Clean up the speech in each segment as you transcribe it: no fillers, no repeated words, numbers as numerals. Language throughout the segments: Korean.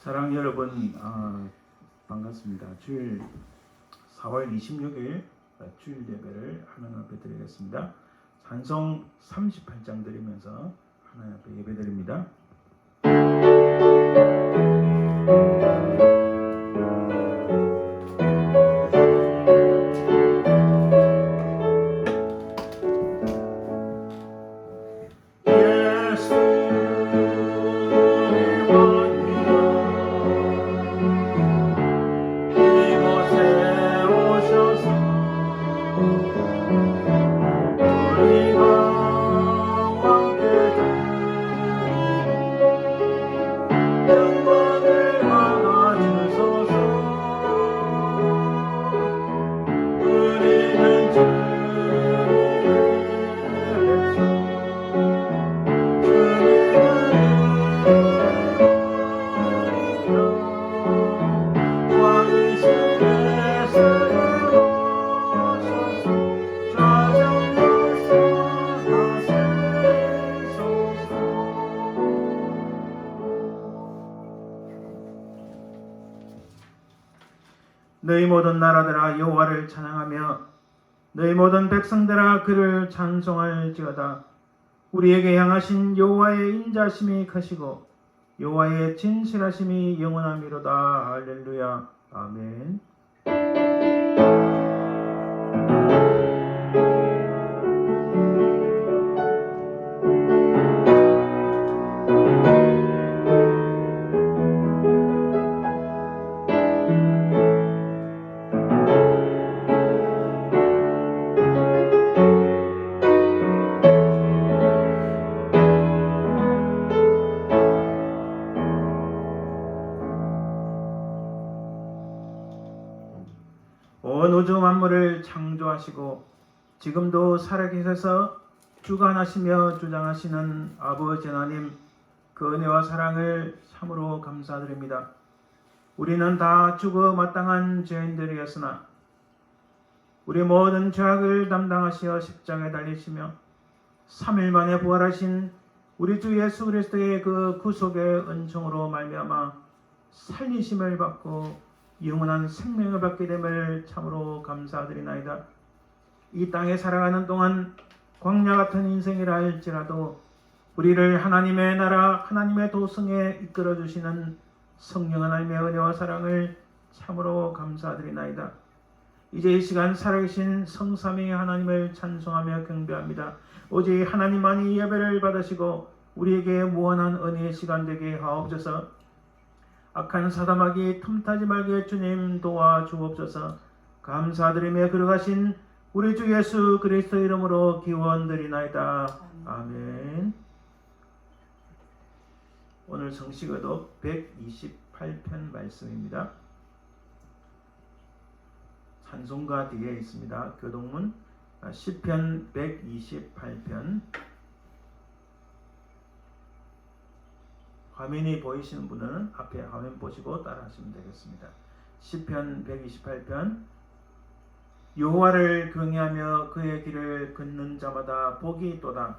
사랑 여러분, 반갑습니다. 주일 4월 26일 주일 예배를 하나님 앞에 드리겠습니다. 찬송 38장 드리면서 하나님 앞에 예배 드립니다. 너희 모든 나라들아 여호와를 찬양하며 너희 모든 백성들아 그를 찬송할지어다. 우리에게 향하신 여호와의 인자심이 크시고 여호와의 진실하심이 영원함이로다. 할렐루야. 아멘. 온 우주 만물을 창조하시고 지금도 살아계셔서 주관하시며 주장하시는 아버지 하나님, 그 은혜와 사랑을 참으로 감사드립니다. 우리는 다 죽어 마땅한 죄인들이었으나 우리 모든 죄악을 담당하시어 십자가에 달리시며 3일 만에 부활하신 우리 주 예수 그리스도의 그 구속의 은총으로 말미암아 살리심을 받고 영원한 생명을 받게 됨을 참으로 감사드리나이다. 이 땅에 살아가는 동안 광야 같은 인생이라 할지라도 우리를 하나님의 나라 하나님의 도성에 이끌어 주시는 성령 하나님의 은혜와 사랑을 참으로 감사드리나이다. 이제 이 시간 살아계신 성삼위 하나님을 찬송하며 경배합니다. 오직 하나님만이 예배를 받으시고 우리에게 무한한 은혜의 시간 되게 하옵소서. 악한 사담하기 틈타지 말게 주님 도와주옵소서. 감사드리며 걸어가신 우리 주 예수 그리스도 이름으로 기원드리나이다. 아멘. 오늘 성시교독 128편 말씀입니다. 찬송가 뒤에 있습니다. 교독문 시편 128편. 화면이 보이시는 분은 앞에 화면 보시고 따라하시면 되겠습니다. 시편 128편. 여호와를 경외하며 그의 길을 걷는 자마다 복이 있도다.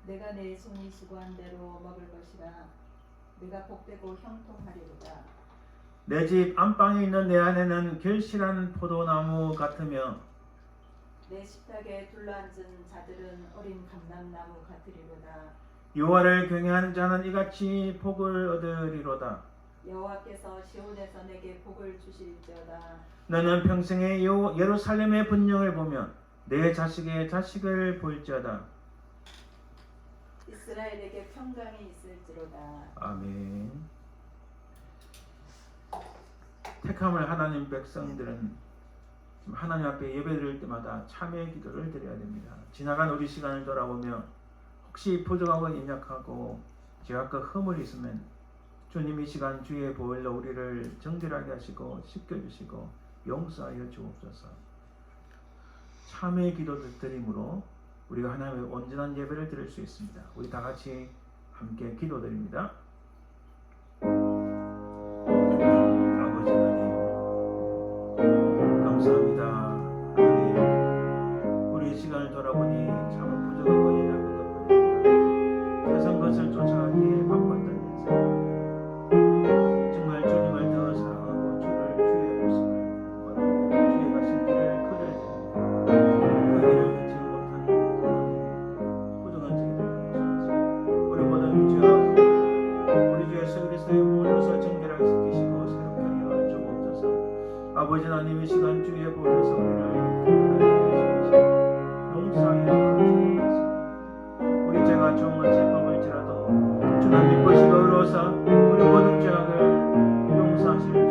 내가 내 손이 수고한 대로 먹을 것이라. 내가 복되고 형통하리로다. 내 집 안방에 있는 내 안에는 결실한 포도나무 같으며 내 식탁에 둘러앉은 자들은 어린 감람나무 같으리로다. 여호와를 경외하는 자는 이같이 복을 얻으리로다. 여호와께서 시온에서 내게 복을 주실지어다. 너는 평생에 예루살렘의 분영을 보며 내 자식의 자식을 볼지어다. 이스라엘에게 평강이 있을지로다. 아멘. 택함을 하나님 백성들은 하나님 앞에 예배드릴 때마다 참회의 기도를 드려야 됩니다. 지나간 우리 시간을 돌아보며 혹시 부족하고 연약하고 죄악과 허물이 있으면 주님 이 시간 주의 보혈로 우리를 정결하게 하시고 씻겨주시고 용서하여 주옵소서. 참회의 기도를 드림으로 우리가 하나님의 온전한 예배를 드릴 수 있습니다. 우리 다 같이 함께 기도드립니다. 아버지 하나님, 감사합니다. 하나님, 우리 시간을 돌아보니 참 부족하고 연약한 것 뿐입니다. 세상 것을 쫓아가기 하나님의 시간 주에 보내서 우리를 깨끗하게 하시고 용서하여 주옵소서. 우리 죄가 좋은 것이 범을지라도 주는 미쁘시고 의로우사 우리 모든 죄악을 용서하실 줄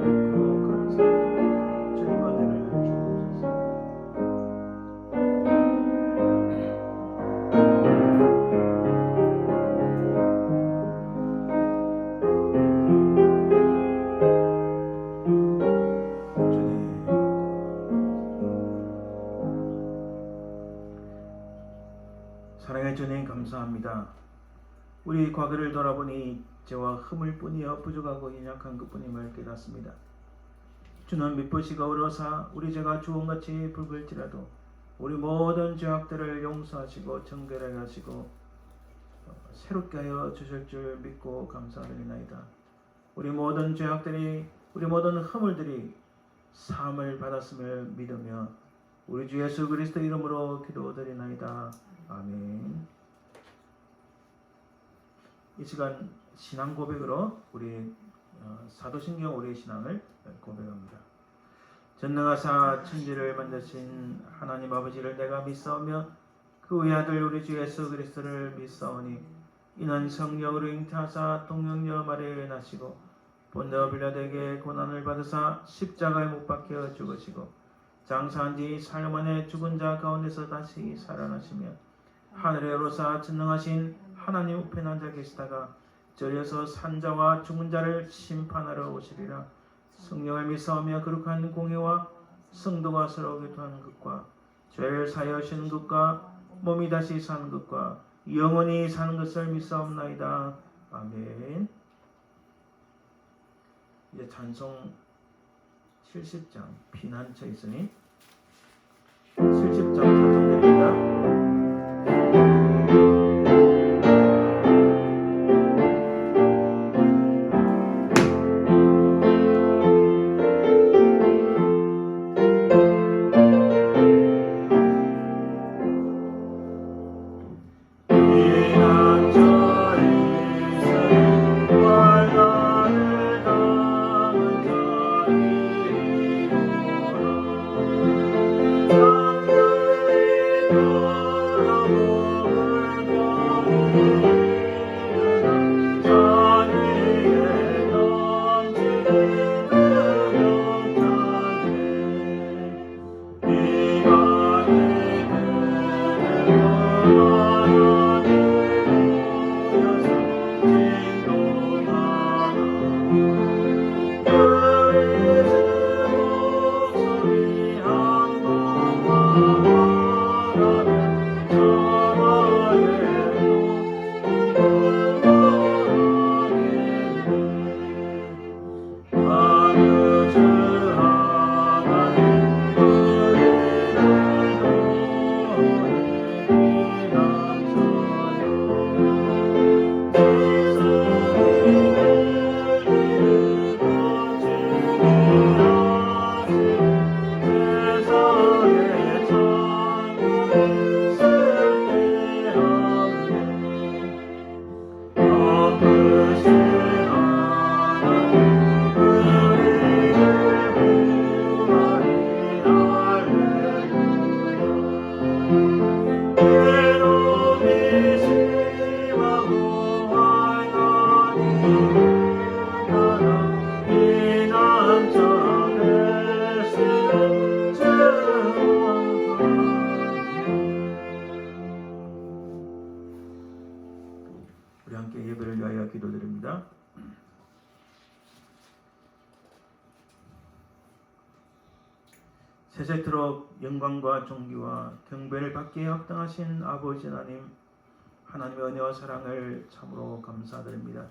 믿고 감사드립니다. 주님 은혜를 주옵소서. 사랑의 주님 감사합니다. 우리 과거를 돌아보니 죄와 흠을 뿐이여 부족하고 연약한 것뿐임을 깨닫습니다. 주는 미쁘시고 의로우사 우리 죄가 주홍같이 붉을지라도 우리 모든 죄악들을 용서하시고 정결하게 하시고 새롭게 하여 주실 줄 믿고 감사드리나이다. 우리 모든 죄악들이 우리 모든 허물들이 사함을 받았음을 믿으며 우리 주 예수 그리스도 이름으로 기도드리나이다. 아멘. 이 시간 신앙 고백으로 우리 사도신경 우리의 신앙을 고백합니다. 전능하사 천지를 만드신 하나님 아버지를 내가 믿사오며 그 외아들 우리 주 예수 그리스도를 믿사오니 이는 성령으로 잉태하사 동정녀 마리아에 나시고 본저 빌라도에게 고난을 받으사 십자가에 못 박혀 죽으시고 장사한 지 사흘 만에 죽은 자 가운데서 다시 살아나시며 하늘에 오르사 전능하신 하나님 우편에 앉아 계시다가 저리에서 산자와 죽은 자를 심판하러 오시리라. 성령을 믿사오며 거룩한 공회와 성도가 서로 교통하는 것과 죄를 사하여 주시는 것과 몸이 다시 사는 것과 영원히 사는 것을 믿사옵나이다. 아멘. 이제 찬송 70장 피난처 있으니 70장 찬송드립니다. 우리 함께 예배를 위하여 기도드립니다. 세세토록 영광과 존귀와 경배를 받기에 합당하신 아버지 하나님, 하나님의 은혜와 사랑을 참으로 감사드립니다.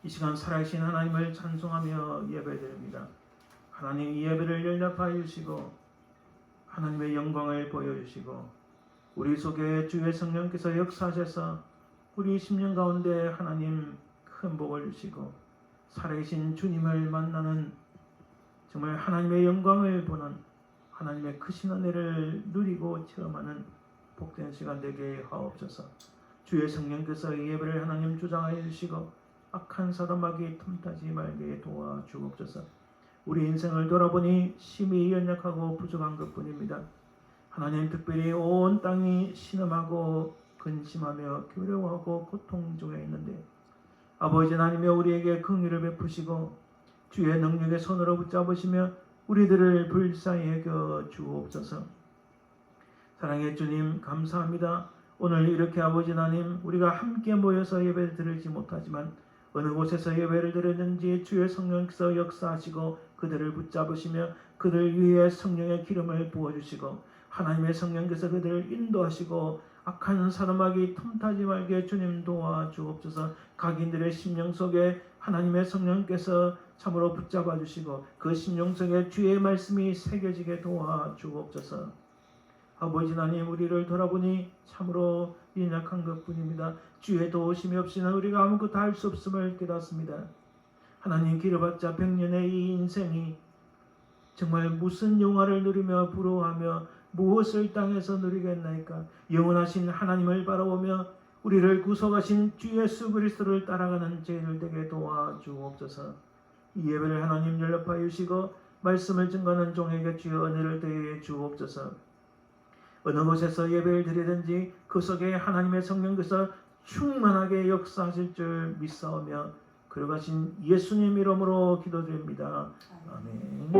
이 시간 살아계신 하나님을 찬송하며 예배드립니다. 하나님 이 예배를 연락하여 주시고 하나님의 영광을 보여주시고 우리 속에 주의 성령께서 역사하셔서 우리 10년 가운데 하나님 큰 복을 주시고 살아계신 주님을 만나는 정말 하나님의 영광을 보는 하나님의 크신 은혜를 누리고 체험하는 복된 시간 되게 하옵소서. 주의 성령께서 이 예배를 하나님 주장하여 주시고 악한 사단마귀 틈타지 말게 도와주옵소서. 우리 인생을 돌아보니 심히 연약하고 부족한 것뿐입니다. 하나님, 특별히 온 땅이 신음하고 근심하며 괴로워하고 고통 중에 있는데 아버지 하나님이여 우리에게 긍휼을 베푸시고 주의 능력의 손으로 붙잡으시며 우리들을 불쌍히 여겨 주옵소서. 사랑의 주님, 감사합니다. 오늘 이렇게 아버지 하나님 우리가 함께 모여서 예배를 드리지 못하지만 어느 곳에서 예배를 드렸는지 주의 성령께서 역사하시고 그들을 붙잡으시며 그들 위에 성령의 기름을 부어주시고 하나님의 성령께서 그들을 인도하시고 악한 사람에게 틈타지 말게 주님 도와주옵소서. 각인들의 심령 속에 하나님의 성령께서 참으로 붙잡아 주시고 그 심령 속에 주의 말씀이 새겨지게 도와주옵소서. 아버지 하나님, 우리를 돌아보니 참으로 연약한 것뿐입니다. 주의 도우심이 없이는 우리가 아무것도 할 수 없음을 깨닫습니다. 하나님, 길어봤자 100년의 이 인생이 정말 무슨 영화를 누리며 부러워하며 무엇을 땅에서 누리겠나이까. 영원하신 하나님을 바라보며 우리를 구속하신 주 예수 그리스도를 따라가는 저희들 되게 도와주옵소서. 이 예배를 하나님 연락하여 주시고 말씀을 증거하는 종에게 주의 은혜를 더해 주옵소서. 어느 곳에서 예배를 드리든지 그 속에 하나님의 성령께서 충만하게 역사하실 줄 믿사오며 그러가신 예수님 이름으로 기도드립니다. 아멘.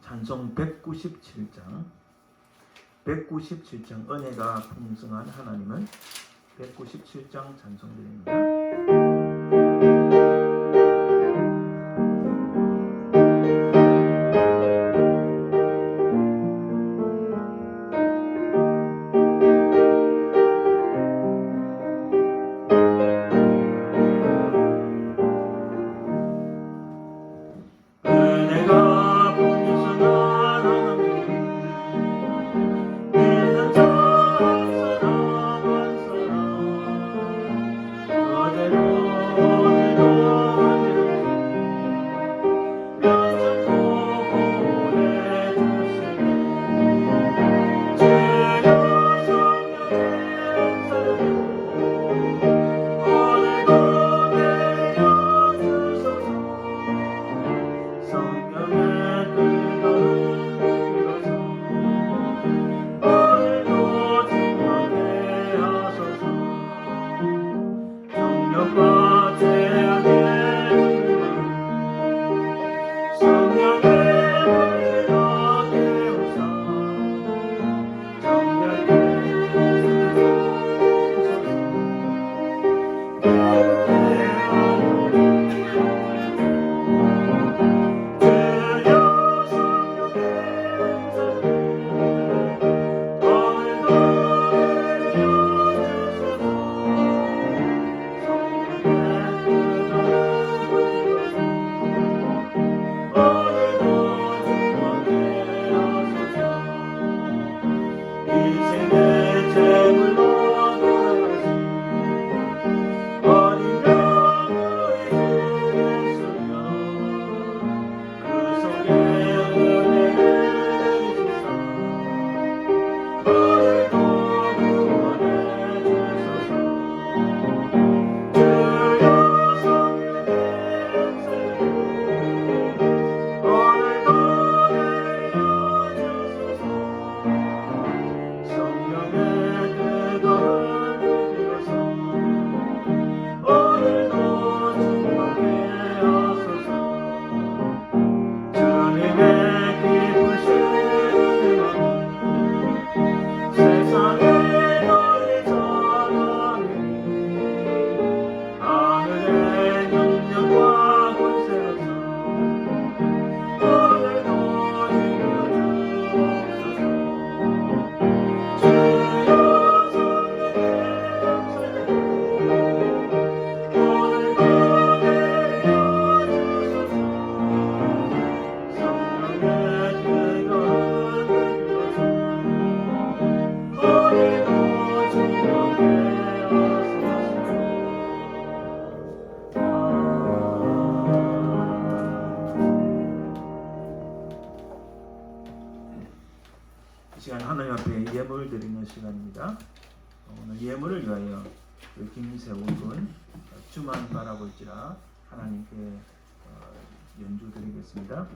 찬송 197장 은혜가 풍성한 하나님은 197장 찬송드립니다. 그대로 드리겠습니다. 오늘 예물을 위하여 그 김세훈 군 주만 바라볼지라 하나님께 연주 드리겠습니다.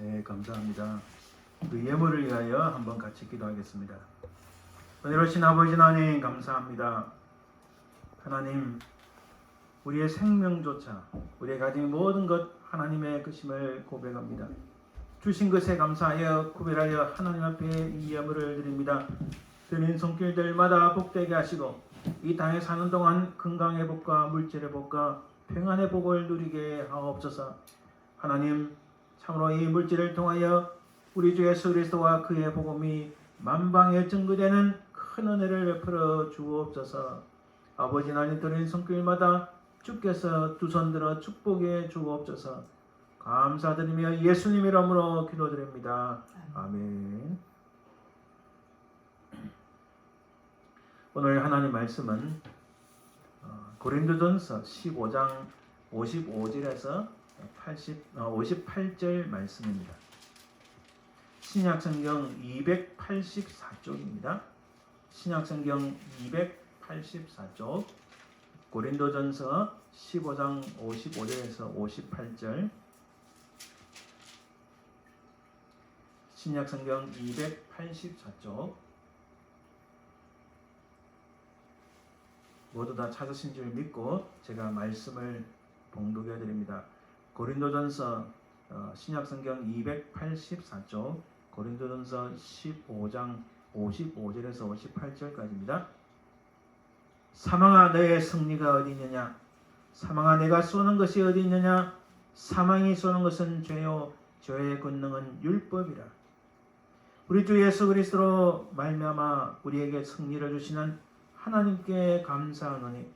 네, 감사합니다. 그 예물을 위하여 한번 같이 기도하겠습니다. 은혜로우신 아버지 하나님 감사합니다. 하나님, 우리의 생명조차 우리의 가진 모든 것 하나님의 것임을 고백합니다. 주신 것에 감사하여 구별하여 하나님 앞에 이 예물을 드립니다. 드린 손길들마다 복되게 하시고 이 땅에 사는 동안 건강의 복과 물질의 복과 평안의 복을 누리게 하옵소서. 하나님, 참으로 이 물질을 통하여 우리 주 예수 그리스도와 그의 복음이 만방에 증거되는 큰 은혜를 베풀어 주옵소서. 아버지 하나님, 드린 손길마다 주께서 두 손 들어 축복해 주옵소서. 감사드리며 예수님 이름으로 기도드립니다. 아멘. 오늘 하나님 말씀은 고린도전서 15장 55절에서 58절 말씀입니다. 신약성경 284쪽입니다. 신약성경 284쪽 고린도전서 15장 55절에서 58절 신약성경 284쪽 모두 다 찾으신 줄 믿고 제가 말씀을 봉독해 드립니다. 고린도전서 신약성경 284쪽 고린도전서 15장 55절에서 58절까지입니다. 사망아 너의 승리가 어디 있느냐? 사망아 내가 쏘는 것이 어디 있느냐? 사망이 쏘는 것은 죄요 죄의 권능은 율법이라. 우리 주 예수 그리스도로 말미암아 우리에게 승리를 주시는 하나님께 감사하노니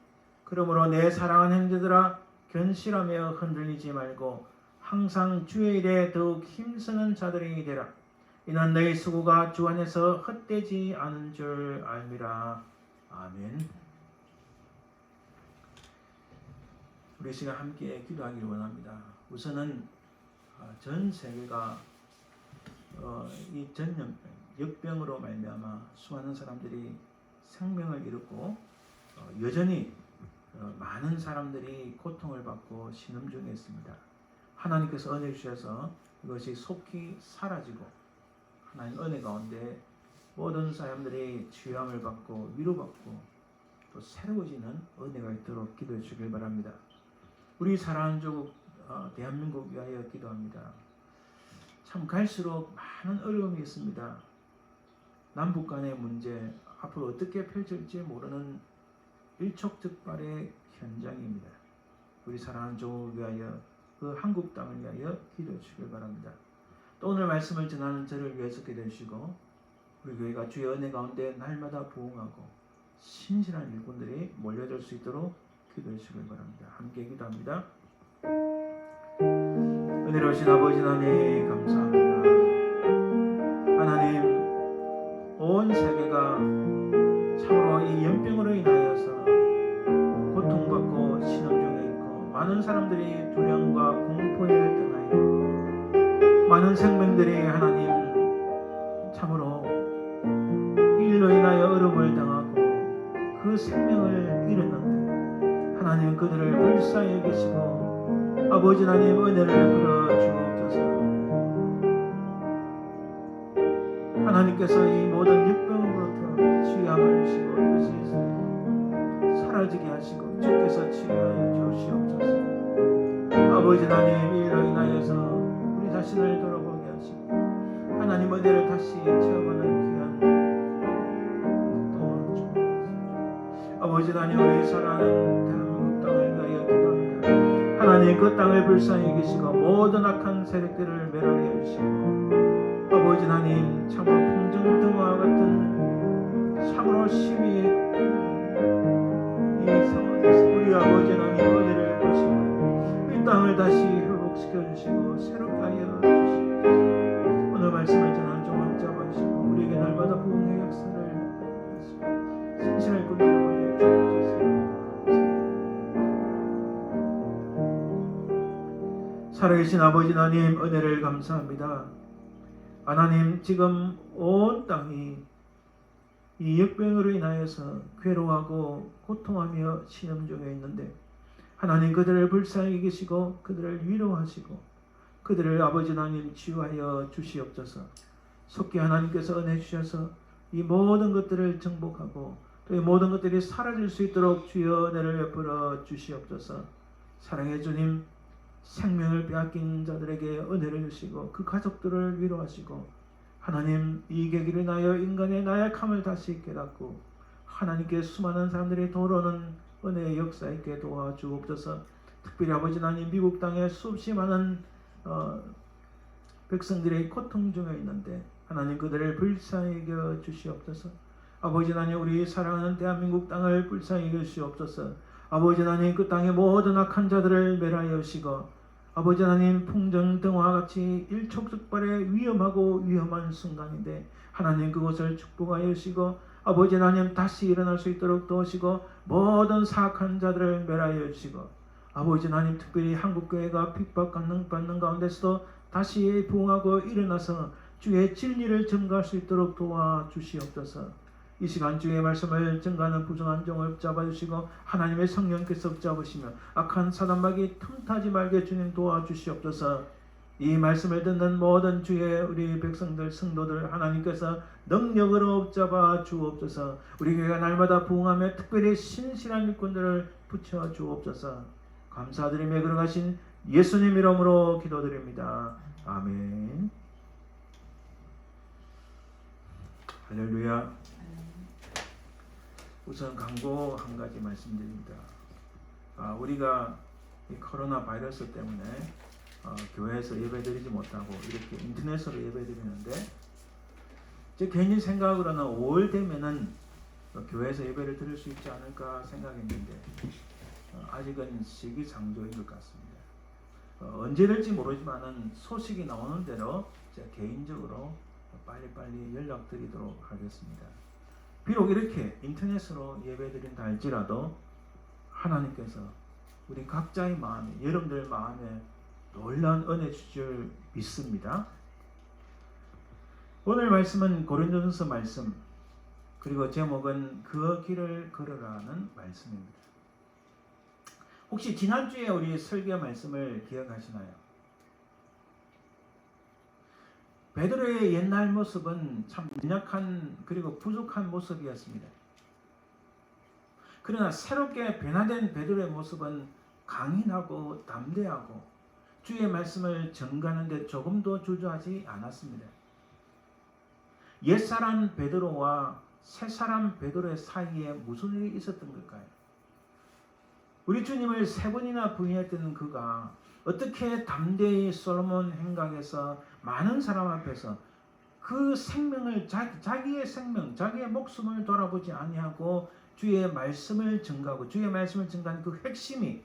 그러므로 내 사랑하는 형제들아 견실하며 흔들리지 말고 항상 주의 일에 더욱 힘쓰는 자들이 되라. 이는 너희 수고가 주 안에서 헛되지 않은 줄 알미라. 아멘. 우리 시간 함께 기도하기를 원합니다. 우선은 전 세계가 이 전염병, 역병으로 말미암아 수많은 사람들이 생명을 잃었고 여전히 많은 사람들이 고통을 받고 신음 중에 있습니다. 하나님께서 은혜 주셔서 이것이 속히 사라지고 하나님 은혜 가운데 모든 사람들이 치유함을 받고 위로받고 또 새로워지는 은혜가 있도록 기도해 주길 바랍니다. 우리 사랑하는 조국 대한민국 위하여 기도합니다. 참 갈수록 많은 어려움이 있습니다. 남북 간의 문제 앞으로 어떻게 펼쳐질지 모르는 일촉즉발의 현장입니다. 우리 사랑하는 조국을 위하여 그 한국 땅을 위하여 기도해 주시길 바랍니다. 또 오늘 말씀을 전하는 저를 위해서 기도해 주시고 우리 교회가 주의 은혜 가운데 날마다 부흥하고 신실한 일꾼들이 몰려들 수 있도록 기도해 주시길 바랍니다. 함께 기도합니다. 은혜로우신 아버지 하나님 감사합니다. 하나님 온 세계가 참으로 이 연병으로 인하여서 고통받고 신음 중에 있고 많은 사람들이 두려움과 공포에 떠나있고 많은 생명들이 하나님 참으로 일로 인하여 어려움을 당하고 그 생명을 잃었는데 하나님 그들을 불쌍히 여기시고 아버지 하나님 은혜를 베풀어 주옵소서. 하나님께서 이 모든 역병으로부터 치유함을 주시고 이것이 사라지게 하시고 주께서 치유하여 주시옵소서. 아버지 하나님 이로 인하여서 우리 자신을 돌아보게 하시고 하나님 은혜를 다시 체험하는 귀한 도움을 주옵소서. 아버지 하나님 우리 사랑하는 대한민국 땅을 위하여 기도합니다. 하나님 그 땅을 불쌍히 여기시고 모든 악한 세력들을 멸하게 해주시고 아버지 하나님 참으로 풍전등화와 같은 참으로 심히 이 상황에서 우리 아버지 하나님 은혜를 보시고 이 땅을 다시 회복시켜 주시고 새롭게 하여 주시옵소서. 오늘 말씀을 전하는 종을 잡아주시고 우리에게 날마다 부흥의 역사를 하시고 신실한 분들을 보내 주옵소서. 살아계신 아버지 하나님 은혜를 감사합니다. 하나님 지금 온 땅이 이 역병으로 인하여서 괴로워하고 고통하며 신음 중에 있는데 하나님 그들을 불쌍히 계시고 그들을 위로하시고 그들을 아버지 하나님 치유하여 주시옵소서. 속히 하나님께서 은혜 주셔서 이 모든 것들을 정복하고 또 이 모든 것들이 사라질 수 있도록 주여 은혜를 베풀어 주시옵소서. 사랑의 주님, 생명을 빼앗긴 자들에게 은혜를 주시고 그 가족들을 위로하시고 하나님, 이 계기를 인하여 인간의 나약함을 다시 깨닫고 하나님께 수많은 사람들이 돌아오는 은혜의 역사 있게 도와주옵소서. 특별히 아버지 하나님, 미국 땅에 수없이 많은 백성들의 고통 중에 있는데 하나님, 그들을 불쌍히 여겨 주시옵소서. 아버지 하나님, 우리 사랑하는 대한민국 땅을 불쌍히 여겨 주시옵소서. 아버지 하나님, 그 땅의 모든 악한 자들을 멸하여 주시고 아버지 하나님, 풍정등화와 같이 일촉즉발의 위험하고 위험한 순간인데 하나님, 그것을 축복하여 주시고 아버지 하나님, 다시 일어날 수 있도록 도우시고 모든 사악한 자들을 멸하여 주시고 아버지 하나님, 특별히 한국교회가 핍박받는 가운데서도 다시 부흥하고 일어나서 주의 진리를 증거할 수 있도록 도와주시옵소서. 이 시간 주의 말씀을 증거하는 부정한 종을 붙잡아주시고 하나님의 성령께서 붙잡으시며 악한 사단마귀 틈타지 말게 주님 도와주시옵소서. 이 말씀을 듣는 모든 주의 우리 백성들 성도들 하나님께서 능력으로 붙잡아 주옵소서. 우리 교회가 날마다 부흥하며 특별히 신실한 일꾼들을 붙여 주옵소서. 감사드리며 걸어가신 예수님 이름으로 기도드립니다. 아멘. 할렐루야. 우선 광고 한 가지 말씀드립니다. 우리가 이 코로나 바이러스 때문에 교회에서 예배드리지 못하고 이렇게 인터넷으로 예배드리는데 제 개인 생각으로는 5월 되면은 교회에서 예배를 드릴 수 있지 않을까 생각했는데 아직은 시기상조인 것 같습니다. 언제 될지 모르지만은 소식이 나오는 대로 제가 개인적으로 빨리빨리 연락드리도록 하겠습니다. 비록 이렇게 인터넷으로 예배드린다 할지라도 하나님께서 우리 각자의 마음에, 여러분들 마음에 놀라운 은혜 주실 줄 믿습니다. 오늘 말씀은 고린도전서 말씀, 그리고 제목은 그 길을 걸으라는 말씀입니다. 혹시 지난주에 우리 설교 말씀을 기억하시나요? 베드로의 옛날 모습은 참 연약한 그리고 부족한 모습이었습니다. 그러나 새롭게 변화된 베드로의 모습은 강인하고 담대하고 주의 말씀을 전가하는 데 조금도 주저하지 않았습니다. 옛사람 베드로와 새사람 베드로의 사이에 무슨 일이 있었던 걸까요? 우리 주님을 3번이나 부인했던 그가 어떻게 담대히 솔로몬 행각에서 많은 사람 앞에서 그 생명을 자기의 생명, 자기의 목숨을 돌아보지 아니하고 주의 말씀을 증거하고 주의 말씀을 증거하는 그 핵심이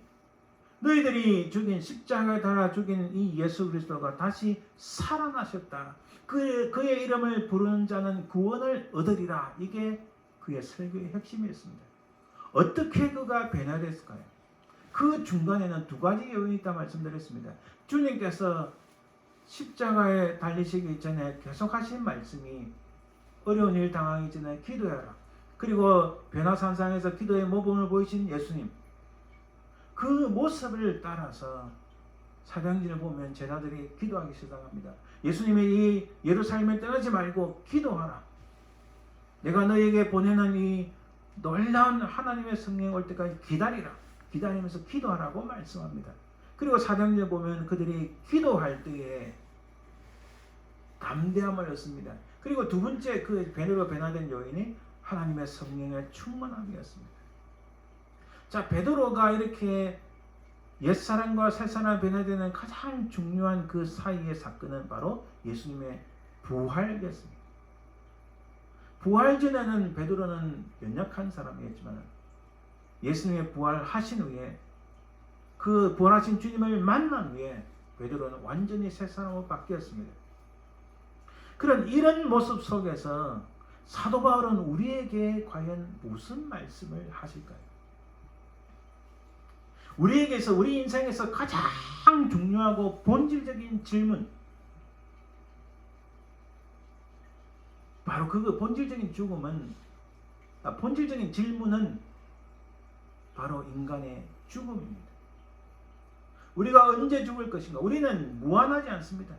너희들이 죽인 십자가에 달아 죽인 이 예수 그리스도가 다시 살아나셨다. 그의 이름을 부르는 자는 구원을 얻으리라. 이게 그의 설교의 핵심이었습니다. 어떻게 그가 변화됐을까요? 그 중간에는 2가지 요인이 있다 말씀드렸습니다. 주님께서 십자가에 달리시기 전에 계속 하신 말씀이 어려운 일 당하기 전에 기도해라. 그리고 변화산상에서 기도의 모범을 보이신 예수님, 그 모습을 따라서 사도행전을 보면 제자들이 기도하기 시작합니다. 예수님이 이 예루살렘에 떠나지 말고 기도하라. 내가 너에게 보내는 이 놀라운 하나님의 성령 올 때까지 기다리면서 기도하라고 말씀합니다. 그리고 사도행전에 보면 그들이 기도할 때에 담대함을 얻습니다. 그리고 2번째 그 베드로가 변화된 요인이 하나님의 성령의 충만함이었습니다. 자, 베드로가 이렇게 옛사람과 새사람 변화되는 가장 중요한 그 사이의 사건은 바로 예수님의 부활이었습니다. 부활 전에는 베드로는 연약한 사람이었지만 예수님의 부활하신 후에 그 부활하신 주님을 만난 후에 베드로는 완전히 새 사람으로 바뀌었습니다. 그런 이런 모습 속에서 사도 바울은 우리에게 과연 무슨 말씀을 하실까요? 우리에게서 우리 인생에서 가장 중요하고 본질적인 질문, 바로 그 본질적인 질문은 바로 인간의 죽음입니다. 우리가 언제 죽을 것인가? 우리는 무한하지 않습니다.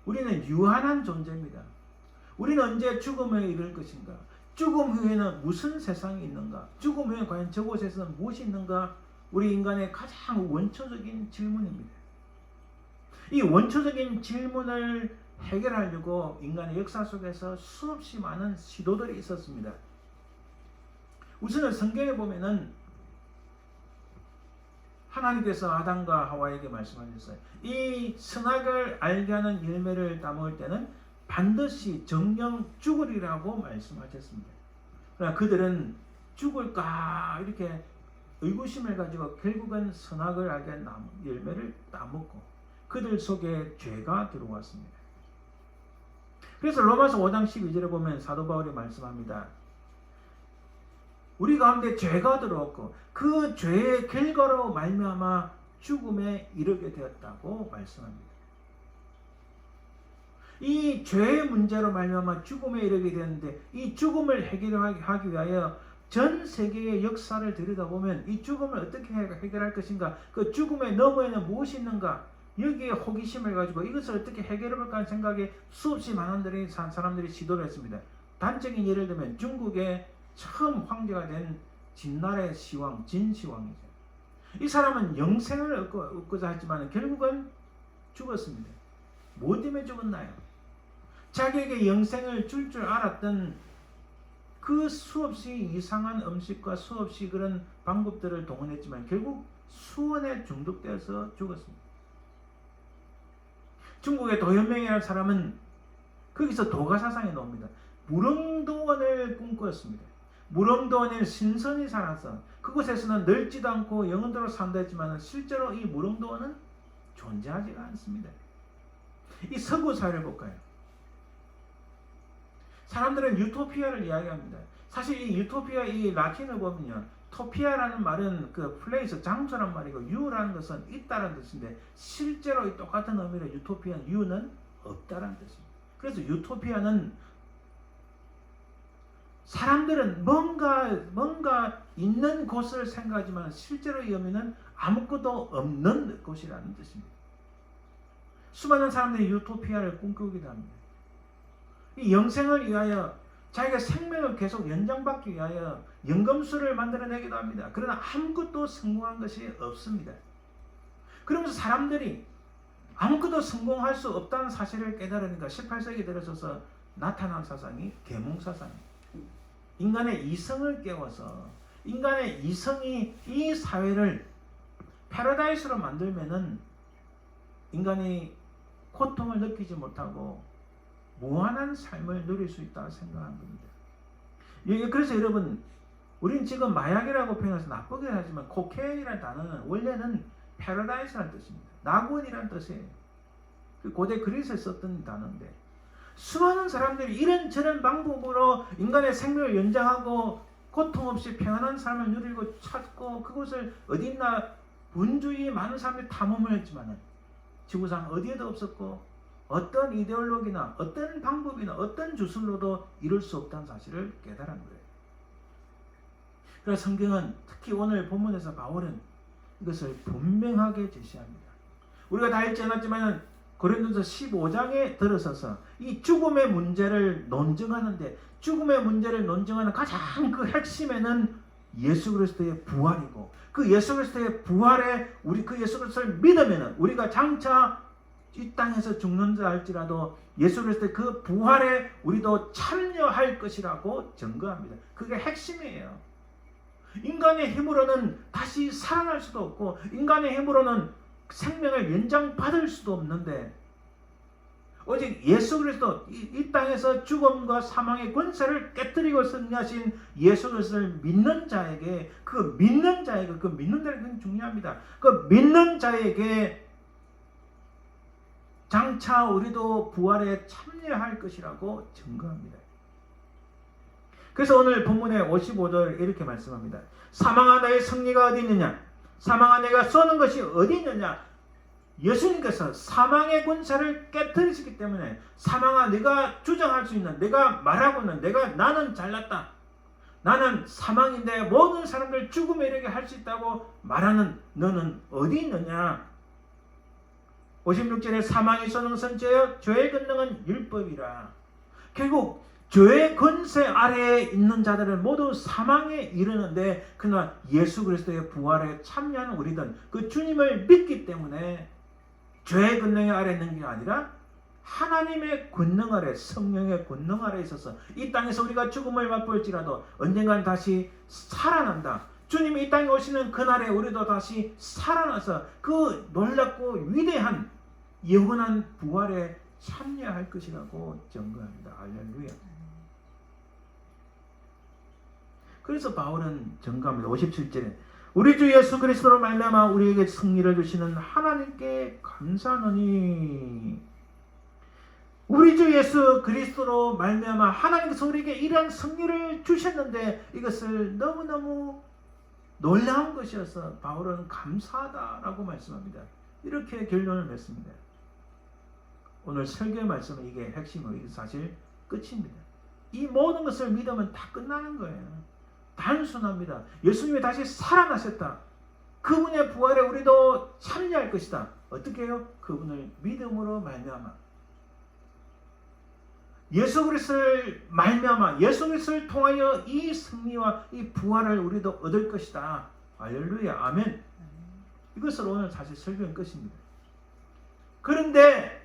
우리는 유한한 존재입니다. 우리는 언제 죽음에 이를 것인가? 죽음 후에는 무슨 세상이 있는가? 죽음 후에 과연 저곳에서는 무엇이 있는가? 우리 인간의 가장 원초적인 질문입니다. 이 원초적인 질문을 해결하려고 인간의 역사 속에서 수없이 많은 시도들이 있었습니다. 우선은 성경에 보면은 하나님께서 아담과 하와에게 말씀하셨어요. 이 선악을 알게 하는 열매를 따먹을 때는 반드시 정령 죽으리라고 말씀하셨습니다. 그러나 그들은 죽을까 이렇게 의구심을 가지고 결국은 선악을 알게 한 열매를 따먹고 그들 속에 죄가 들어왔습니다. 그래서 로마서 5장 12절에 보면 사도 바울이 말씀합니다. 우리 가운데 죄가 들어왔고 그 죄의 결과로 말미암아 죽음에 이르게 되었다고 말씀합니다. 이 죄의 문제로 말미암아 죽음에 이르게 되었는데 이 죽음을 해결하기 위하여 전 세계의 역사를 들여다보면 이 죽음을 어떻게 해결할 것인가, 그 죽음의 너머에는 무엇이 있는가, 여기에 호기심을 가지고 이것을 어떻게 해결해 볼까 하는 생각에 수없이 많은 사람들이 시도를 했습니다. 단적인 예를 들면 중국의 처음 황제가 된 진나라의 시왕 진시황이죠. 이 사람은 영생을 얻고자 했지만 결국은 죽었습니다. 뭐 때문에 죽었나요? 자기에게 영생을 줄 알았던 그 수없이 이상한 음식과 수없이 그런 방법들을 동원했지만 결국 수원에 중독되어서 죽었습니다. 중국의 도현명이라는 사람은 거기서 도가사상에 나옵니다. 무릉도원을 꿈꾸었습니다. 무릉도원에 신선이 살아서 그곳에서는 늙지도 않고 영원토록 산다 했지만 실제로 이 무릉도원은 존재하지가 않습니다. 이 서구 사회를 볼까요? 사람들은 유토피아를 이야기합니다. 사실 이 유토피아 이 라틴을 보면요, 토피아라는 말은 그 플레이스 장소란 말이고 유라는 것은 있다라는 뜻인데 실제로 이 똑같은 의미로 유토피아 유는 없다라는 뜻입니다. 그래서 유토피아는 사람들은 뭔가 있는 곳을 생각하지만 실제로 이 의미는 아무것도 없는 곳이라는 뜻입니다. 수많은 사람들이 유토피아를 꿈꾸기도 합니다. 이 영생을 위하여 자기가 생명을 계속 연장받기 위하여 연금술을 만들어내기도 합니다. 그러나 아무것도 성공한 것이 없습니다. 그러면서 사람들이 아무것도 성공할 수 없다는 사실을 깨달으니까 18세기 들어서서 나타난 사상이 계몽사상입니다. 인간의 이성을 깨워서 인간의 이성이 이 사회를 패러다이스로 만들면은 인간이 고통을 느끼지 못하고 무한한 삶을 누릴 수 있다고 생각한 겁니다. 그래서 여러분, 우린 지금 마약이라고 표현해서 나쁘게 하지만 코케인이라는 단어는 원래는 패러다이스라는 뜻입니다. 낙원이라는 뜻이에요. 고대 그리스에 썼던 단어인데 수많은 사람들이 이런저런 방법으로 인간의 생명을 연장하고 고통 없이 평안한 삶을 누리고 찾고 그곳을 어디 있나 분주히 많은 사람들이 탐험을 했지만 지구상 어디에도 없었고 어떤 이데올로기나 어떤 방법이나 어떤 주술로도 이룰 수 없다는 사실을 깨달은 거예요. 그래서 성경은 특히 오늘 본문에서 바울은 이것을 분명하게 제시합니다. 우리가 다 읽지 않았지만 고린도서 15장에 들어서서 이 죽음의 문제를 논증하는데 죽음의 문제를 논증하는 가장 그 핵심에는 예수 그리스도의 부활이고 그 예수 그리스도의 부활에 우리 그 예수 그리스도를 믿으면 우리가 장차 이 땅에서 죽는다 할지라도 예수 그리스도의 그 부활에 우리도 참여할 것이라고 증거합니다. 그게 핵심이에요. 인간의 힘으로는 다시 살아날 수도 없고 인간의 힘으로는 생명을 연장받을 수도 없는데 오직 예수 그리스도 이 땅에서 죽음과 사망의 권세를 깨뜨리고 승리하신 예수 그리스도를 믿는 자에게 그 믿는 자에게 중요합니다. 그 믿는 자에게 장차 우리도 부활에 참여할 것이라고 증거합니다. 그래서 오늘 본문의 55절 이렇게 말씀합니다. 사망아 너의 승리가 어디 있느냐? 사망아 내가 쏘는 것이 어디 있느냐? 예수님께서 사망의 권세를 깨뜨리시기 때문에 사망아 네가 주장할 수 있는 내가 말하고는 나는 잘났다. 나는 사망인데 모든 사람들 죽음에 이르게 할 수 있다고 말하는 너는 어디 있느냐? 56절에 사망의 선능선 죄의 권능은 율법이라. 결국 죄의 권세 아래에 있는 자들은 모두 사망에 이르는데 그러나 예수 그리스도의 부활에 참여하는 우리들 그 주님을 믿기 때문에 죄의 권능 아래에 있는 게 아니라 하나님의 권능 아래, 성령의 권능 아래에 있어서 이 땅에서 우리가 죽음을 맛볼지라도 언젠간 다시 살아난다. 주님이 이 땅에 오시는 그날에 우리도 다시 살아나서 그 놀랍고 위대한 영원한 부활에 참여할 것이라고 증거합니다. 할렐루야. 그래서 바울은 증거합니다. 57절에 우리 주 예수 그리스도로 말미암아 우리에게 승리를 주시는 하나님께 감사하노니. 우리 주 예수 그리스도로 말미암아 하나님께서 우리에게 이러한 승리를 주셨는데 이것을 너무너무 놀라운 것이어서 바울은 감사하다라고 말씀합니다. 이렇게 결론을 맺습니다. 오늘 설교의 말씀은 이게 핵심이고 이게 사실 끝입니다. 이 모든 것을 믿으면 다 끝나는 거예요. 단순합니다. 예수님이 다시 살아나셨다. 그분의 부활에 우리도 참여할 것이다. 어떻게 해요? 그분을 믿음으로 말미암아 예수 그리스도를 말미암아 예수 그리스도를 통하여 이 승리와 이 부활을 우리도 얻을 것이다. 할렐루야. 아멘. 이것을 오늘 사실 설교는 끝입니다. 그런데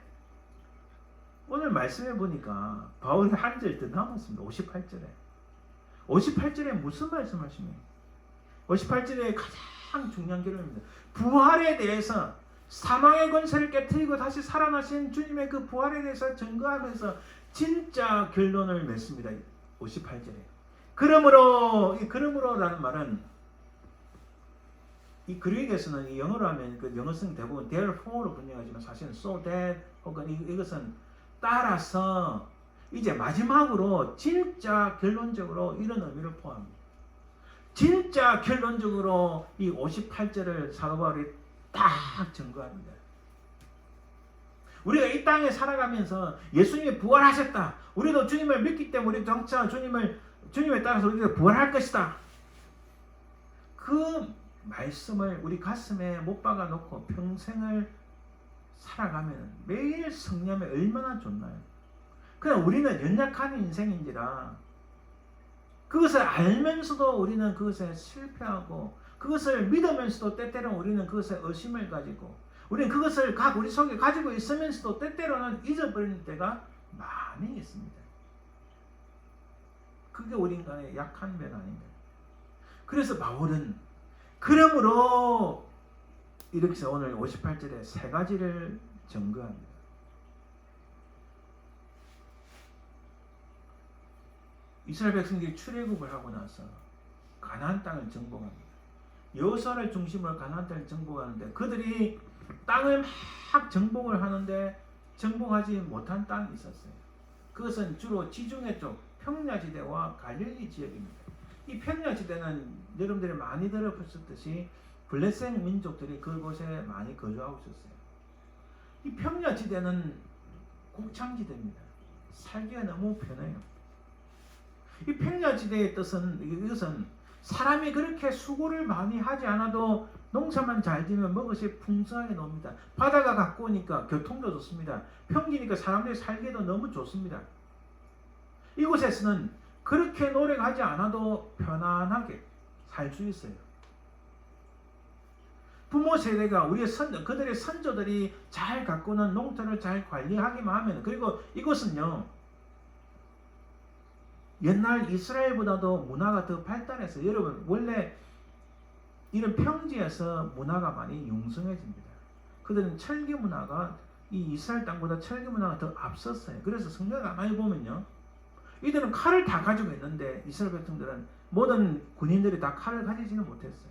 오늘 말씀해 보니까 바울이 한 절 더 남았습니다. 58절에 무슨 말씀하시냐? 58절에 가장 중요한 결론입니다. 부활에 대해서 사망의 권세를 깨뜨리고 다시 살아나신 주님의 그 부활에 대해서 증거하면서 진짜 결론을 맺습니다. 58절에. 그러므로라는 말은 이 그리스에서는 이 영어로 하면 그 영어성 대부분 therefore로 번역하지만 사실은 so that 혹은 이것은 따라서 이제 마지막으로 진짜 결론적으로 이런 의미를 포함합니다. 진짜 결론적으로 이 58절을 사도 바울이 딱 증거합니다. 우리가 이 땅에 살아가면서 예수님이 부활하셨다. 우리도 주님을 믿기 때문에 우리 정차 주님에 따라서 우리가 부활할 것이다. 그 말씀을 우리 가슴에 못 박아 놓고 평생을 살아가면 매일 성령이 얼마나 좋나요? 그냥 우리는 연약한 인생인지라 그것을 알면서도 우리는 그것에 실패하고 그것을 믿으면서도 때때로는 우리는 그것에 의심을 가지고 우리는 그것을 우리 속에 가지고 있으면서도 때때로는 잊어버리는 때가 많이 있습니다. 그게 우리 인간의 약한 면 아닌가요? 그래서 바울은 그러므로 이렇게 해서 오늘 58절에 세 가지를 증거합니다. 이스라엘 백성들이 출애굽을 하고 나서 가나안 땅을 정복합니다. 여호수아를 중심으로 가나안 땅을 정복하는데 그들이 땅을 막 정복을 하는데 정복하지 못한 땅이 있었어요. 그것은 주로 지중해 쪽 평야지대와 갈릴리 지역입니다. 이 평야지대는 여러분들이 많이 들어보셨듯이 블레셋 민족들이 그곳에 많이 거주하고 있었어요. 이 평야지대는 곡창지대입니다. 살기가 너무 편해요. 이 평야지대의 뜻은 이것은 사람이 그렇게 수고를 많이 하지 않아도 농사만 잘 지면 먹을것이 풍성하게 나옵니다. 바다가 가까우니까 교통도 좋습니다. 평지니까 사람들이 살기도 너무 좋습니다. 이곳에서는 그렇게 노력하지 않아도 편안하게 살 수 있어요. 부모 세대가 그들의 선조들이 잘 가꾸는 농토를 잘 관리하기만 하면 그리고 이곳은요 옛날 이스라엘보다도 문화가 더 발달해서 여러분 원래 이런 평지에서 문화가 많이 융성해집니다. 그들은 철기 문화가 이 이스라엘 땅보다 철기 문화가 더 앞섰어요. 그래서 성경을 가만히 보면요 이들은 칼을 다 가지고 있는데 이스라엘 백성들은 모든 군인들이 다 칼을 가지지는 못했어요.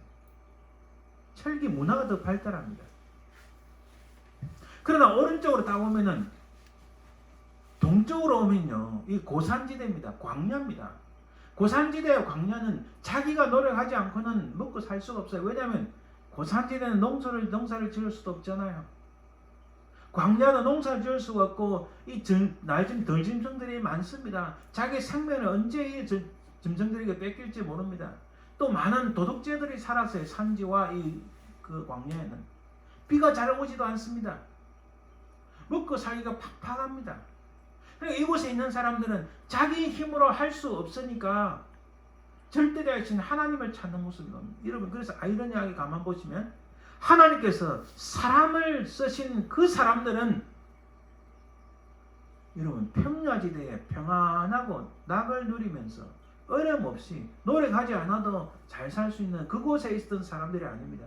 철기 문화가 더 발달합니다. 그러나 오른쪽으로 딱 오면은 동쪽으로 오면요 이 고산지대입니다. 광야입니다. 고산지대와 광야는 자기가 노력하지 않고는 먹고 살 수가 없어요. 왜냐하면 고산지대는 농사를 지을 수도 없잖아요. 광야는 농사를 지을 수가 없고 이 낮은 덜짐승들이 많습니다. 자기 생명을 언제 짐승들에게 뺏길지 모릅니다. 또 많은 도둑죄들이 살았어요. 산지와 그 광야에는 비가 잘 오지도 않습니다. 먹고 살기가 팍팍합니다. 그러니까 이곳에 있는 사람들은 자기 힘으로 할 수 없으니까 절대자이신 하나님을 찾는 모습입니다. 여러분, 그래서 아이러니하게 가만 보시면 하나님께서 사람을 쓰신 그 사람들은 여러분 평야지대에 평안하고 낙을 누리면서 어려움 없이 노력하지 않아도 잘 살 수 있는 그곳에 있던 사람들이 아닙니다.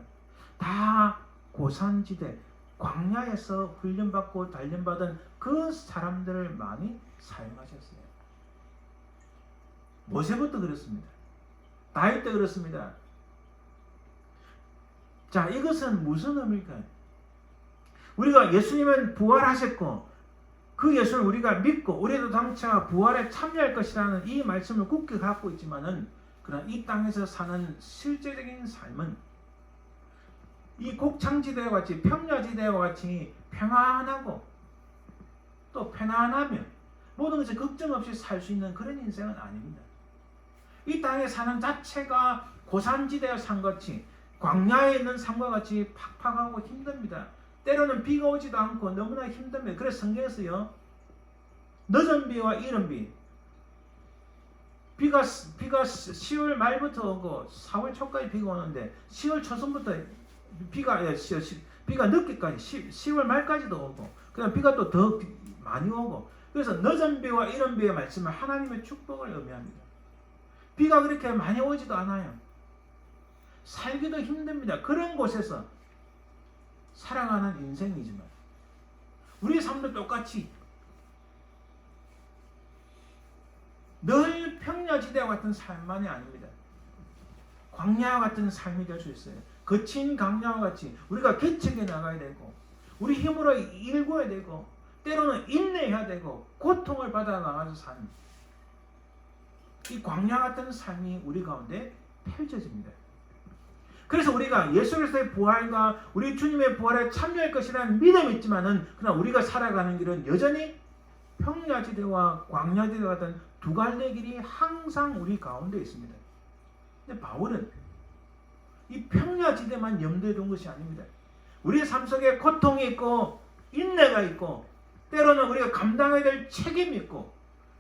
다 고산지대 광야에서 훈련받고 단련받은 그 사람들을 많이 사용하셨어요. 모세부터 그렇습니다. 다윗 때 그렇습니다. 자, 이것은 무슨 의미일까요? 우리가 예수님은 부활하셨고 그 예수를 우리가 믿고 우리도 장차 부활에 참여할 것이라는 이 말씀을 굳게 갖고 있지만은 그러나 이 땅에서 사는 실제적인 삶은 이 곡창지대와 같이 평야지대와 같이 평안하고 또 편안하며 모든 것을 걱정 없이 살 수 있는 그런 인생은 아닙니다. 이 땅에 사는 자체가 고산지대와 산같이 광야에 있는 산과 같이 팍팍하고 힘듭니다. 때로는 비가 오지도 않고 너무나 힘듭니다. 그래서 성경에서요, 늦은 비와 이른 비가 10월 말부터 오고 4월 초까지 비가 오는데 10월 초순부터 비가 늦게까지 10월 말까지도 오고 그다음 비가 또 더 많이 오고, 그래서 늦은 비와 이른 비의 말씀은 하나님의 축복을 의미합니다. 비가 그렇게 많이 오지도 않아요. 살기도 힘듭니다. 그런 곳에서 살아가는 인생이지만 우리 삶도 똑같이 늘 평야지대와 같은 삶만이 아닙니다. 광야와 같은 삶이 될 수 있어요. 거친 강야와 같이 우리가 개척해 나가야 되고 우리 힘으로 일궈야 되고 때로는 인내해야 되고 고통을 받아 나가서 사는 이 광야 같은 삶이 우리 가운데 펼쳐집니다. 그래서 우리가 예수 그리스도의 부활과 우리 주님의 부활에 참여할 것이라는 믿음이 있지만은 그러나 우리가 살아가는 길은 여전히 평야지대와 광야지대와 같은 두 갈래 길이 항상 우리 가운데 있습니다. 근데 바울은 이 평야지대만 염두에 둔 것이 아닙니다. 우리의 삶 속에 고통이 있고 인내가 있고 때로는 우리가 감당해야 될 책임이 있고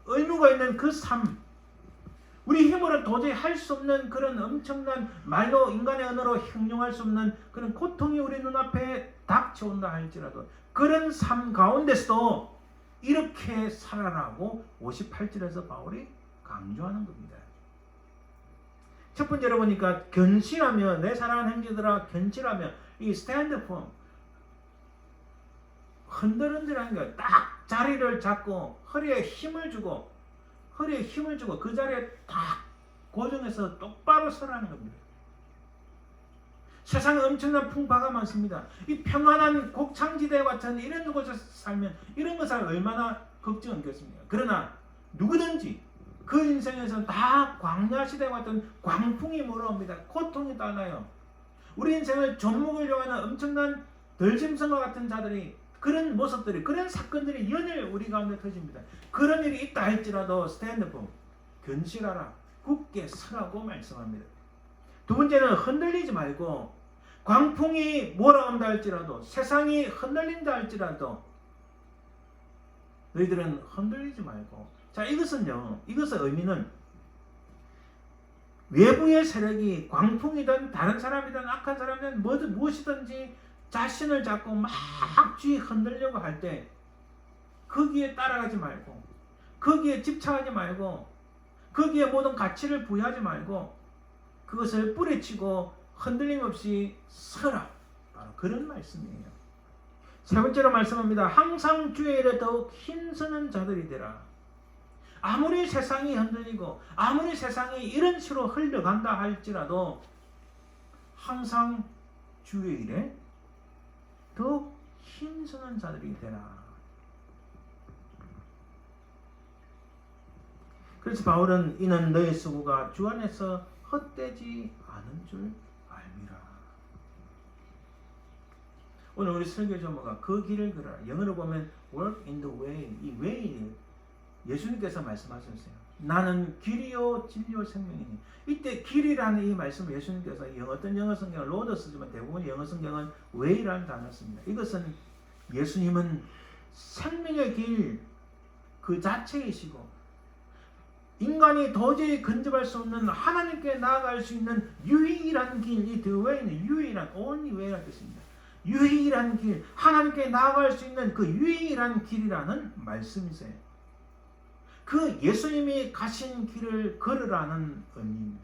의무가 있는 그 삶, 우리 힘으로는 도저히 할 수 없는 그런 엄청난 말로 인간의 언어로 형용할 수 없는 그런 고통이 우리 눈앞에 닥쳐온다 할지라도 그런 삶 가운데서도 이렇게 살아라고 58절에서 바울이 강조하는 겁니다. 첫 번째로 보니까 견실하며 내 사랑하는 형제들아 견실하며 이 스탠드 폼 흔들흔들하는 거야. 딱 자리를 잡고 허리에 힘을 주고 그 자리에 딱 고정해서 똑바로 서라는 겁니다. 세상에 엄청난 풍파가 많습니다. 이 평안한 곡창지대 같은 이런 곳에서 살면 이런 것을 얼마나 걱정하겠습니까? 그러나 누구든지 그 인생에서는 다 광야시대 같은 광풍이 몰아옵니다. 고통이 따라요. 우리 인생을 존목을 요하는 엄청난 덜짐승과 같은 자들이 그런 모습들이 그런 사건들이 연일 우리 가운데 터집니다. 그런 일이 있다 할지라도 스탠드업 견실하라 굳게 서라고 말씀합니다. 두 번째는 흔들리지 말고 광풍이 몰아온다 할지라도 세상이 흔들린다 할지라도 너희들은 흔들리지 말고. 자, 이것의 의미는 외부의 세력이 광풍이든 다른 사람이든 악한 사람이든 무엇이든지 자신을 잡고 막 쥐 흔들려고 할 때 거기에 따라가지 말고 거기에 집착하지 말고 거기에 모든 가치를 부여하지 말고 그것을 뿌리치고 흔들림 없이 서라. 바로 그런 말씀이에요. 세 번째로 말씀합니다. 항상 주의 일에 더욱 힘쓰는 자들이 되라. 아무리 세상이 흔들리고 아무리 세상이 이런 식으로 흘러간다 할지라도 항상 주의 일에 더욱 힘쓰는 자들이 되라. 그래서 바울은 이는 너의 수고가 주 안에서 헛되지 않은 줄 알미라. 오늘 우리 설교 제목가 그 길을 걸어라. 영어로 보면 work in the way. 이 way 예수님께서 말씀하셨어요. 나는 길이요 진리요 생명이니. 이때 길이라는 이 말씀을 예수님께서 어떤 영어 성경은 로드 쓰지만 대부분 영어 성경은 way라는 단어를 씁니다. 이것은 예수님은 생명의 길 그 자체이시고 인간이 도저히 근접할 수 없는 하나님께 나아갈 수 있는 유일한 길, 이 the way는 유일한 only way라는 뜻입니다. 유일한 길, 하나님께 나아갈 수 있는 그 유일한 길이라는 말씀이세요. 그 예수님이 가신 길을 걸으라는 의미입니다.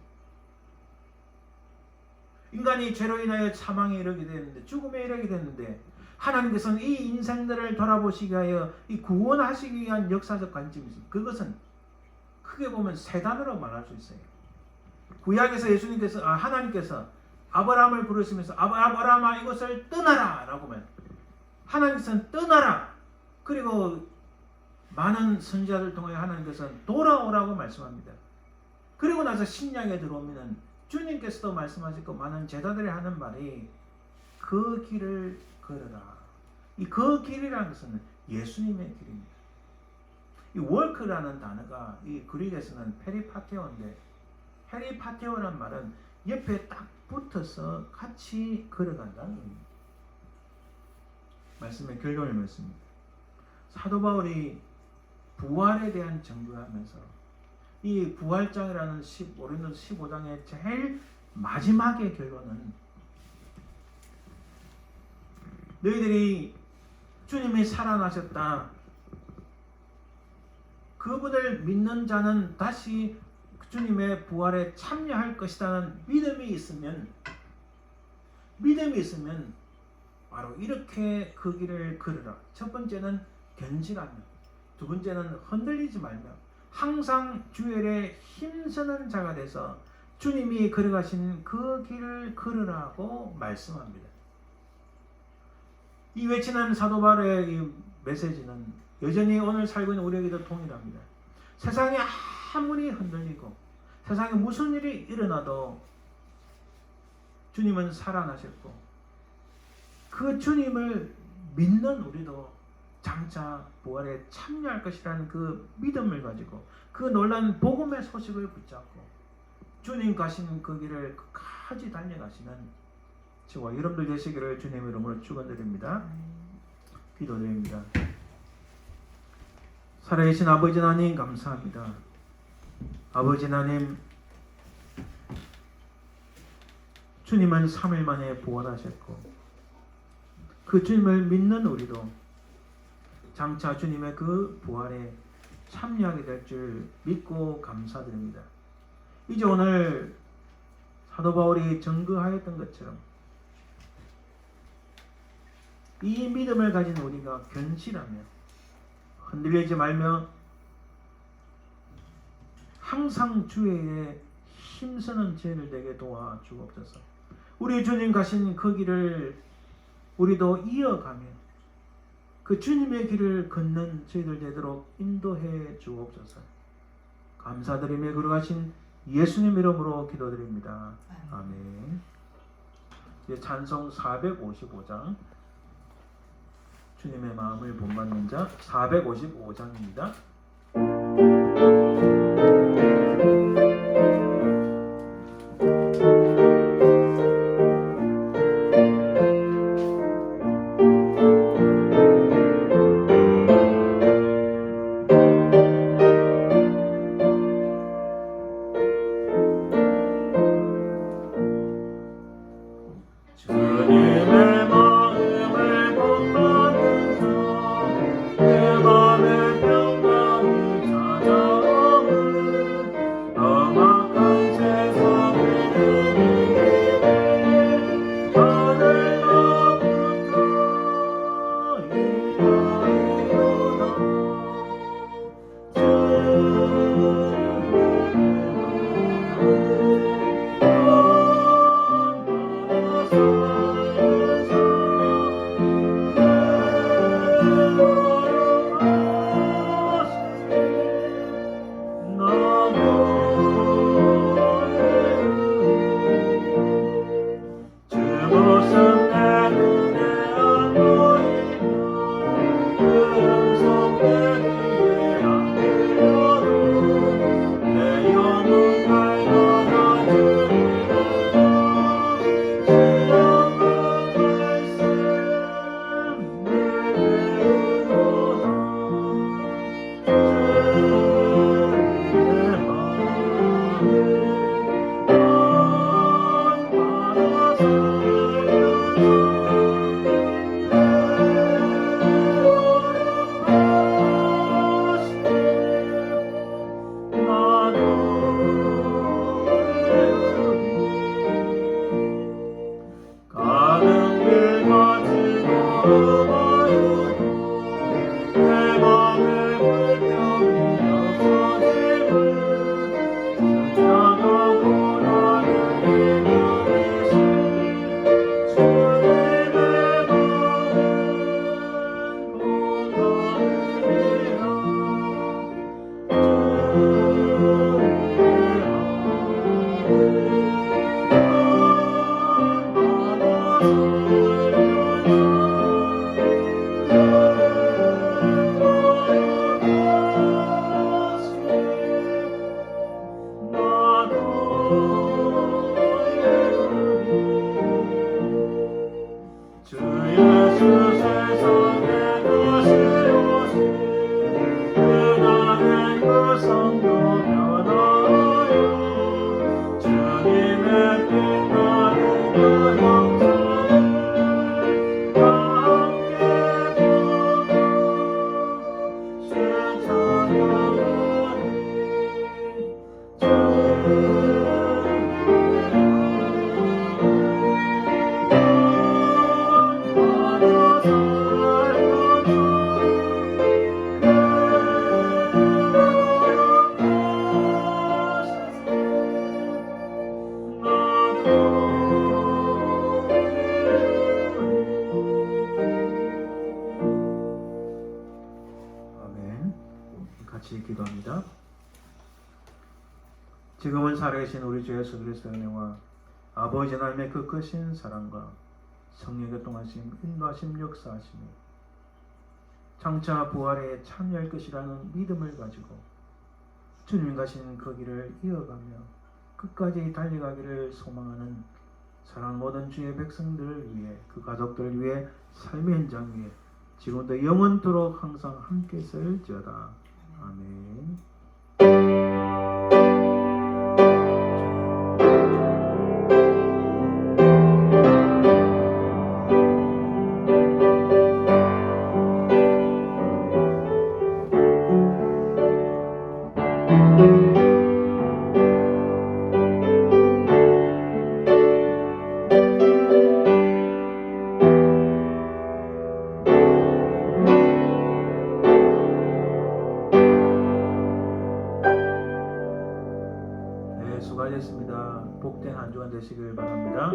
인간이 죄로 인하여 사망에 이르게 됐는데, 죽음에 이르게 됐는데, 하나님께서는 이 인생들을 돌아보시기 위하여 이 구원하시기 위한 역사적 관점이 있습니다. 그것은 크게 보면 세 단어로 말할 수 있어요. 구약에서 하나님께서 아브라함을 부르시면서 아브라함아 이것을 떠나라 라고 하면 하나님께서는 떠나라. 그리고 많은 선지자를 통해 하나님께서는 돌아오라고 말씀합니다. 그리고 나서 신약에 들어오면 주님께서도 말씀하시고 많은 제자들이 하는 말이 그 길을 걸어라. 이 그 길이라는 것은 예수님의 길입니다. 이 월크라는 단어가 이 그릭에서는 페리파테오인데, 페리파테오라는 말은 옆에 딱 붙어서 같이 걸어간다는 의미입니다. 말씀의 결론을 맺습니다. 사도 바울이 부활에 대한 증거하면서 이 부활장이라는 고린도서 15장의 제일 마지막의 결론은 너희들이 주님이 살아나셨다. 그분을 믿는 자는 다시 주님의 부활에 참여할 것이라는 믿음이 있으면 바로 이렇게 그 길을 걸으라. 첫 번째는 견질하며, 두 번째는 흔들리지 말며 항상 주일에 힘쓰는 자가 돼서 주님이 걸어가신 그 길을 걸으라고 말씀합니다. 이 외치는 사도 바울의 이 메시지는 여전히 오늘 살고 있는 우리에게도 동일합니다. 세상이 아무리 흔들리고 세상에 무슨 일이 일어나도 주님은 살아나셨고 그 주님을 믿는 우리도 장차 부활에 참여할 것이라는 그 믿음을 가지고 그 놀라운 복음의 소식을 붙잡고 주님 가신 그 길을 끝까지 달려가시는 저와 여러분들 되시기를 주님의 이름으로 축원드립니다. 기도드립니다. 살아계신 아버지 하나님 감사합니다. 아버지 하나님, 주님은 3일 만에 부활하셨고 그 주님을 믿는 우리도 장차 주님의 그 부활에 참여하게 될 줄 믿고 감사드립니다. 이제 오늘 사도 바울이 증거하였던 것처럼 이 믿음을 가진 우리가 견실하며 흔들리지 말며 항상 주의 힘쓰는 죄를 되게 도와 주옵소서. 우리 주님 가신 그 길을 우리도 이어가며 그 주님의 길을 걷는 저희들 되도록 인도해 주옵소서. 감사드리며 걸어가신 예수님 이름으로 기도드립니다. 아멘. 이제 찬송 455장 주님의 마음을 본받는 자 455장입니다. 내 맘의 평강을 찾아 같이 기도합니다. 지금은 살아계신 우리 주 예수 그리스도의 은혜와 아버지 하나님의 그 크신 사랑과 성령의 동하심, 인도하심, 역사하심이 장차 부활에 참여할 것이라는 믿음을 가지고 주님 가신 그 길을 이어가며 끝까지 달려가기를 소망하는 사랑하는 모든 주의 백성들을 위해, 그 가족들을 위해, 삶의 현장 위에 지금부터 영원토록 항상 함께 있을지어다. 아멘. 네, 수고하셨습니다. 복된 한 주간 되시길 바랍니다.